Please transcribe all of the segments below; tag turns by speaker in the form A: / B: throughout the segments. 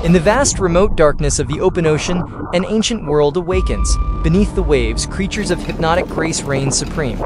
A: In the vast remote darkness of the open ocean, an ancient world awakens. Beneath the waves, creatures of hypnotic grace reign supreme.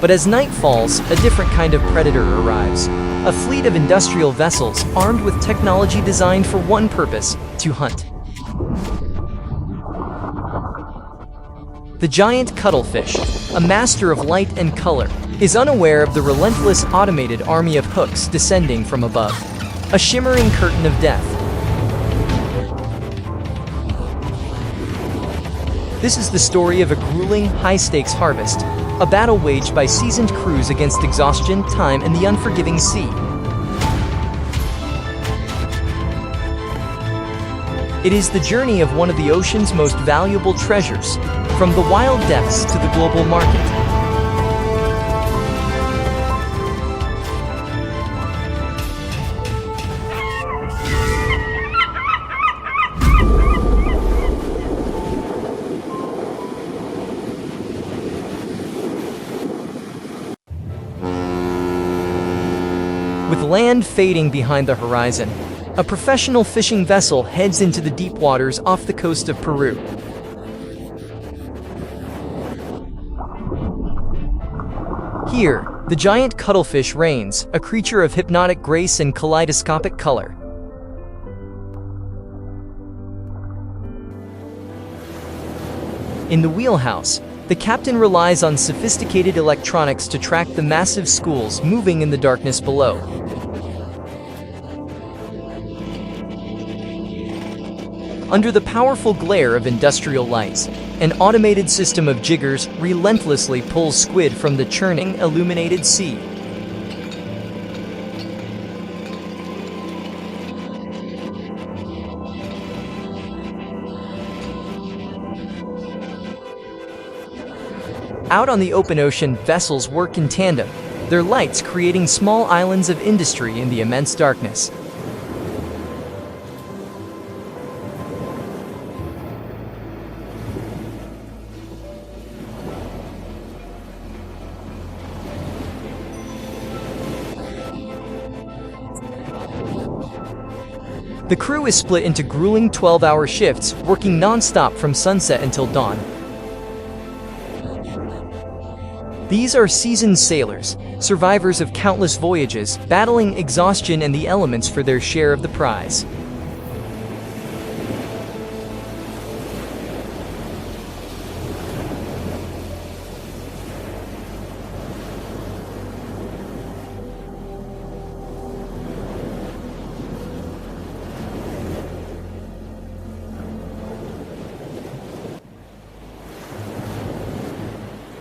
A: But as night falls, a different kind of predator arrives. A fleet of industrial vessels armed with technology designed for one purpose: to hunt. The giant cuttlefish, a master of light and color, is unaware of the relentless automated army of hooks descending from above. A shimmering curtain of death. This is the story of a grueling, high-stakes harvest, a battle waged by seasoned crews against exhaustion, time, and the unforgiving sea. It is the journey of one of the ocean's most valuable treasures, from the wild depths to the global market. With land fading behind the horizon, a professional fishing vessel heads into the deep waters off the coast of Peru. Here, the giant cuttlefish reigns, a creature of hypnotic grace and kaleidoscopic color. In the wheelhouse, the captain relies on sophisticated electronics to track the massive schools moving in the darkness below. Under the powerful glare of industrial lights, an automated system of jiggers relentlessly pulls squid from the churning, illuminated sea. Out on the open ocean, vessels work in tandem, their lights creating small islands of industry in the immense darkness. The crew is split into grueling 12-hour shifts, working non-stop from sunset until dawn. These are seasoned sailors, survivors of countless voyages, battling exhaustion and the elements for their share of the prize.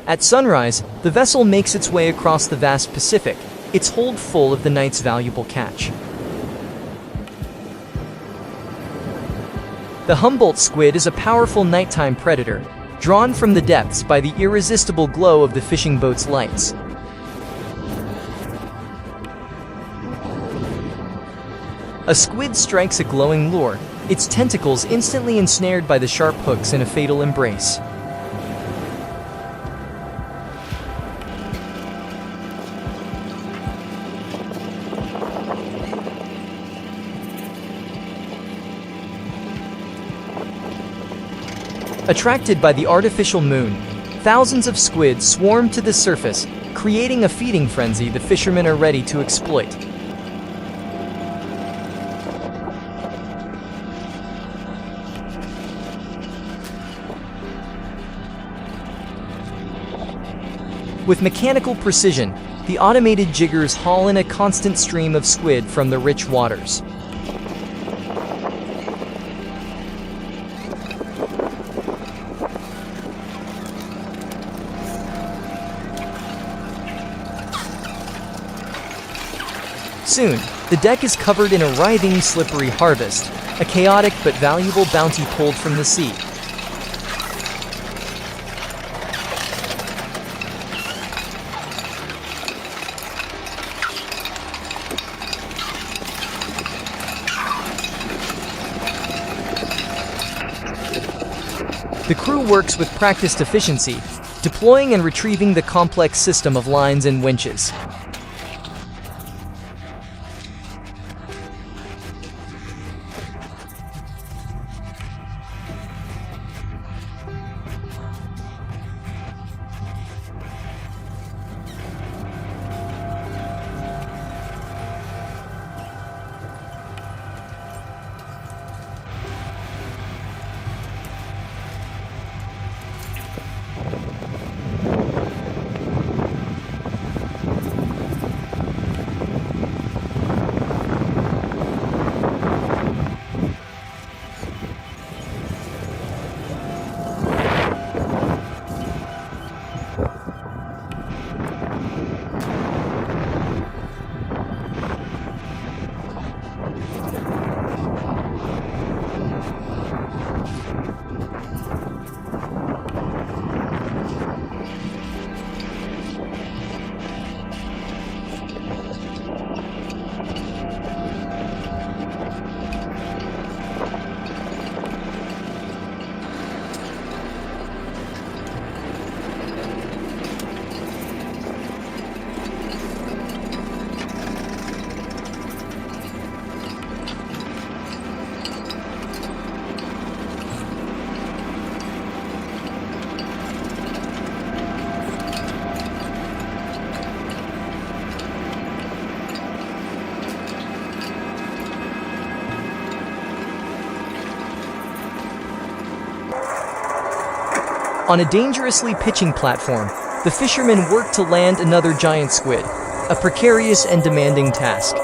A: At sunrise, the vessel makes its way across the vast Pacific, its hold full of the night's valuable catch. The Humboldt squid is a powerful nighttime predator, drawn from the depths by the irresistible glow of the fishing boat's lights. A squid strikes a glowing lure, its tentacles instantly ensnared by the sharp hooks in a fatal embrace. Attracted by the artificial moon, thousands of squid swarm to the surface, creating a feeding frenzy the fishermen are ready to exploit. With mechanical precision, the automated jiggers haul in a constant stream of squid from the rich waters. Soon, the deck is covered in a writhing, slippery harvest, a chaotic but valuable bounty pulled from the sea. The crew works with practiced efficiency, deploying and retrieving the complex system of lines and winches. On a dangerously pitching platform, the fishermen work to land another giant squid, a precarious and demanding task.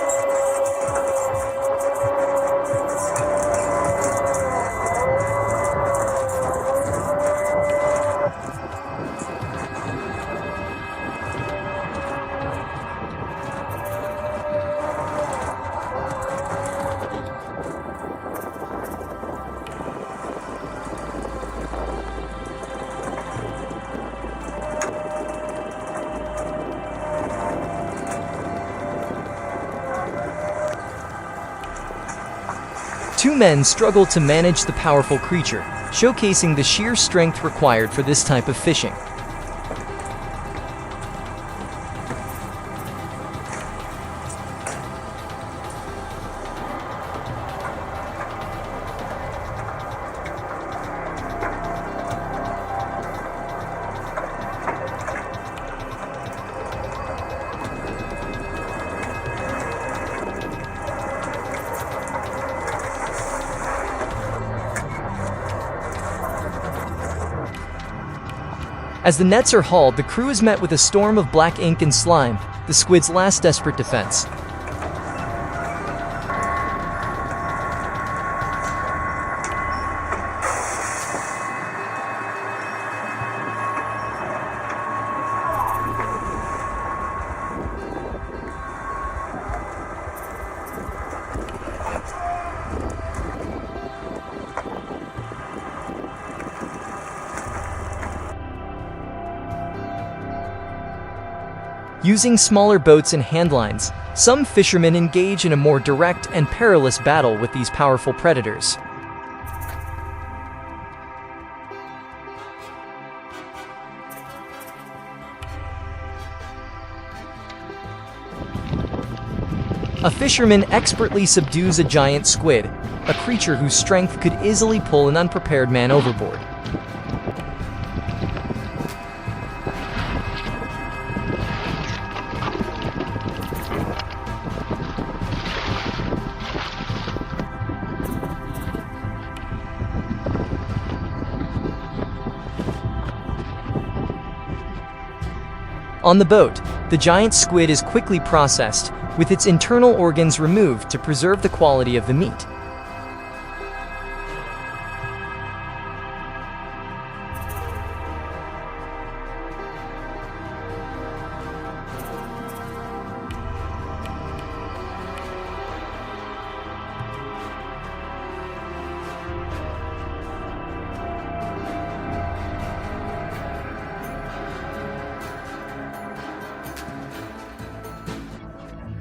A: Two men struggle to manage the powerful creature, showcasing the sheer strength required for this type of fishing. As the nets are hauled, the crew is met with a storm of black ink and slime, the squid's last desperate defense. Using smaller boats and handlines, some fishermen engage in a more direct and perilous battle with these powerful predators. A fisherman expertly subdues a giant squid, a creature whose strength could easily pull an unprepared man overboard. On the boat, the giant squid is quickly processed, with its internal organs removed to preserve the quality of the meat.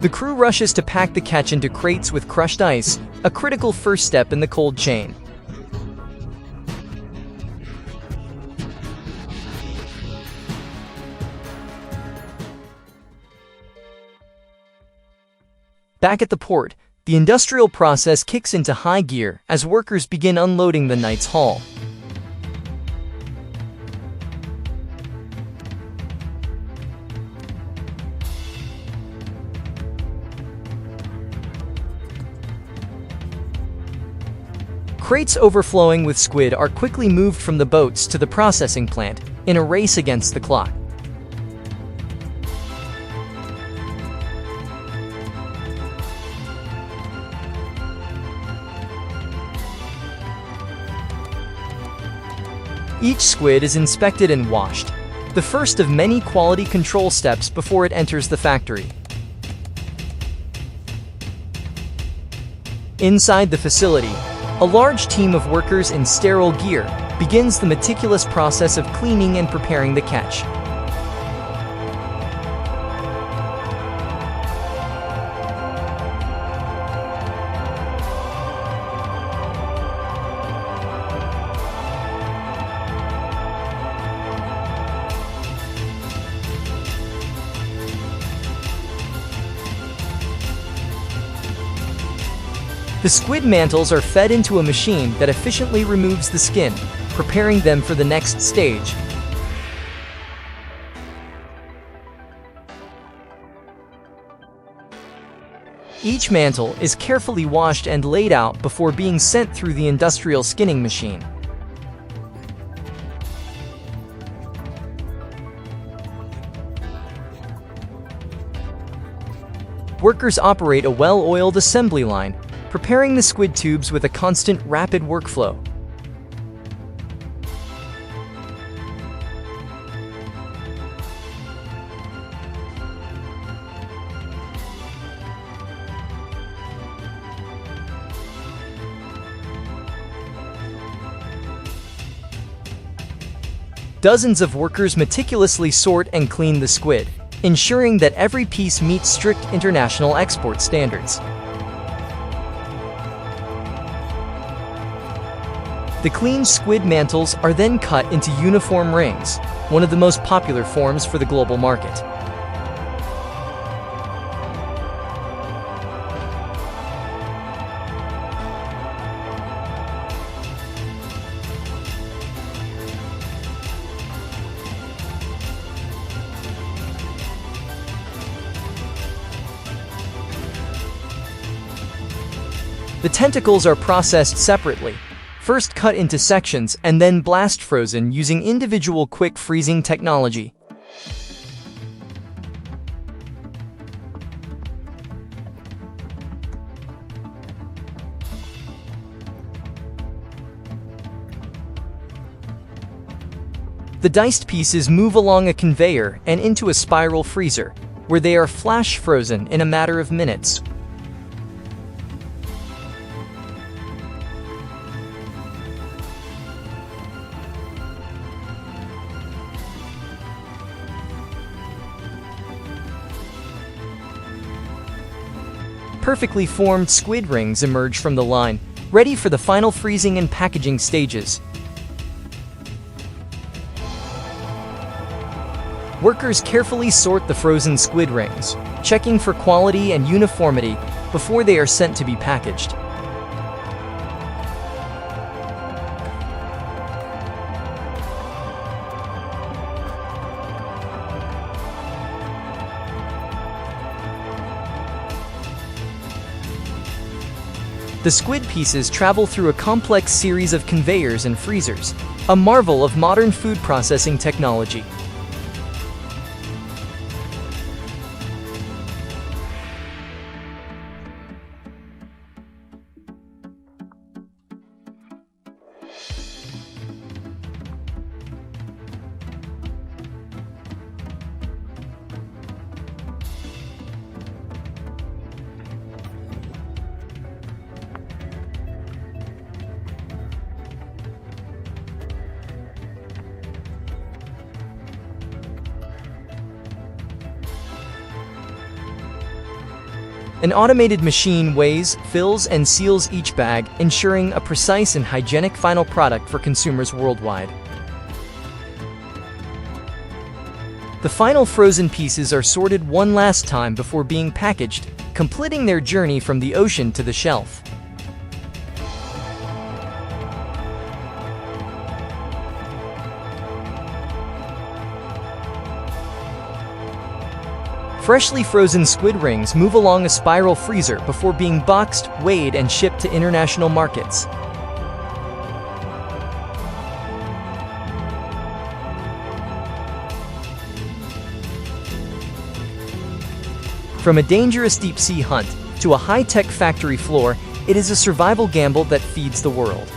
A: The crew rushes to pack the catch into crates with crushed ice, a critical first step in the cold chain. Back at the port, the industrial process kicks into high gear as workers begin unloading the night's haul. Crates overflowing with squid are quickly moved from the boats to the processing plant in a race against the clock. Each squid is inspected and washed, the first of many quality control steps before it enters the factory. Inside the facility, a large team of workers in sterile gear begins the meticulous process of cleaning and preparing the catch. The squid mantles are fed into a machine that efficiently removes the skin, preparing them for the next stage. Each mantle is carefully washed and laid out before being sent through the industrial skinning machine. Workers operate a well-oiled assembly line, preparing the squid tubes with a constant, rapid workflow. Dozens of workers meticulously sort and clean the squid, ensuring that every piece meets strict international export standards. The cleaned squid mantles are then cut into uniform rings, one of the most popular forms for the global market. The tentacles are processed separately, first cut into sections and then blast frozen using individual quick freezing technology. The diced pieces move along a conveyor and into a spiral freezer, where they are flash frozen in a matter of minutes. Perfectly formed squid rings emerge from the line, ready for the final freezing and packaging stages. Workers carefully sort the frozen squid rings, checking for quality and uniformity before they are sent to be packaged. The squid pieces travel through a complex series of conveyors and freezers, a marvel of modern food processing technology. An automated machine weighs, fills, and seals each bag, ensuring a precise and hygienic final product for consumers worldwide. The final frozen pieces are sorted one last time before being packaged, completing their journey from the ocean to the shelf. Freshly frozen squid rings move along a spiral freezer before being boxed, weighed, and shipped to international markets. From a dangerous deep-sea hunt to a high-tech factory floor, it is a survival gamble that feeds the world.